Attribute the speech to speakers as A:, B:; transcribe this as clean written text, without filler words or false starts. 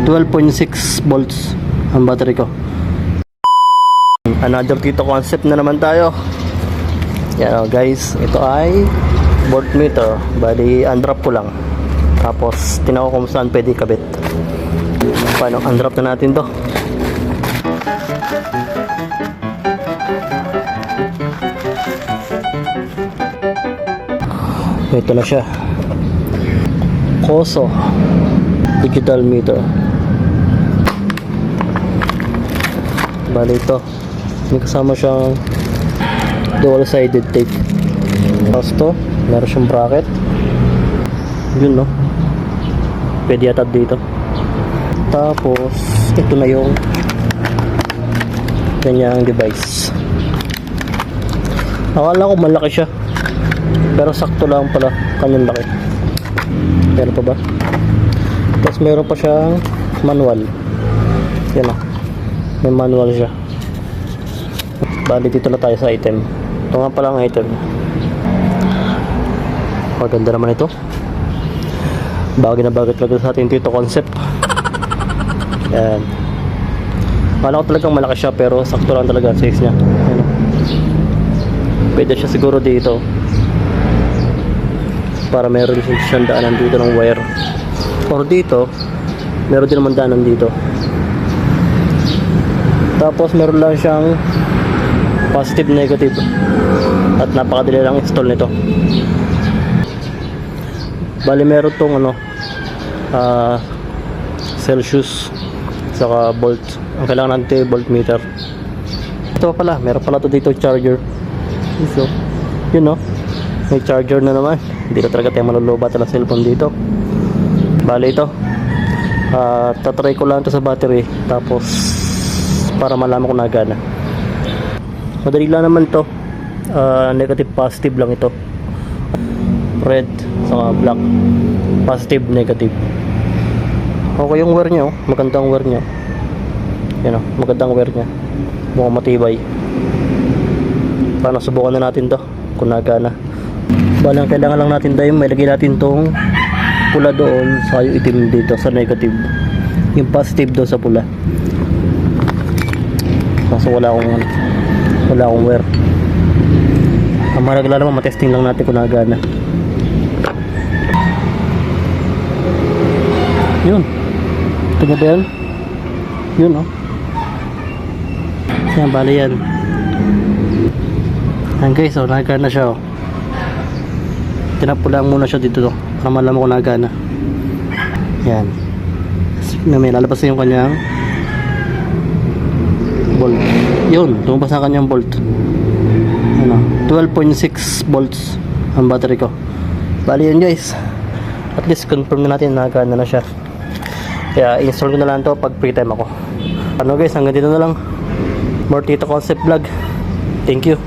A: 12.6 volts ang battery ko. Another Tito concept na naman tayo. Yan guys, ito ay voltmeter. Bali, unwrap ko lang. Tapos, tinaw ko kung saan pwede kabit. Paano, unwrap na natin to. Ito na siya. Koso digital meter. Bali ito, may kasama siyang dual sided tape. Tapos to, meron siyang bracket. Yun no, pwede yata dito. Tapos ito na yung kanyang device. Akala ko malaki siya, pero sakto lang pala kanyang laki. Meron pa ba? Tapos meron pa siyang manual. Yan o, may manual siya. Bali dito na tayo sa item. Ito nga pala ang item. Maganda naman ito. Bagay na bagay talaga sa ating Tito concept. Yan. Akala ko talagang malaki siya, pero sakto lang talaga ang size niya. Yan o. Pwede siya siguro dito, para meron siyang daanan dito ng wire, or dito meron din naman daanan dito. Tapos meron lang siyang positive negative, at napakadali lang install nito. Bali meron tong Celsius saka volt. Ang kailangan natin voltmeter. Ito pala, meron pala to dito charger. So yun no, may charger na naman. Hindi na talaga tayo malulubat ng cellphone dito. Bali ito, tatry ko lang ito sa battery, tapos para malaman ko na gana. Madali lang naman to. Negative positive lang ito. Red saka black, positive negative. Okay yung wire nya, magandang wire nya. Yan o, magandang wire nya, mukhang matibay. Paano, subukan na natin to kung nagana. Balang kailangan lang natin dahil may lagay natin tong pula doon sa yung itim dito sa negative, yung positive doon sa pula. Kaso wala akong wire. Ang mahalaga naman, matesting lang natin kung nagana. Yun, ito ba yan? Yun oh. Yan, bali yan. Yan guys, oh, nagana siya oh. Tinapulang muna siya dito to, para malaman ko nagana. Yan, may lalabas na yung kanyang volt. Yun, lumabas na kanyang volt. Ano, 12.6 volts ang battery ko. Bali yan guys, at least confirm na natin nagana na siya. Kaya install ko na lang to pag free time ako. Ano guys, hanggang dito na lang. More Tito concept vlog. Thank you.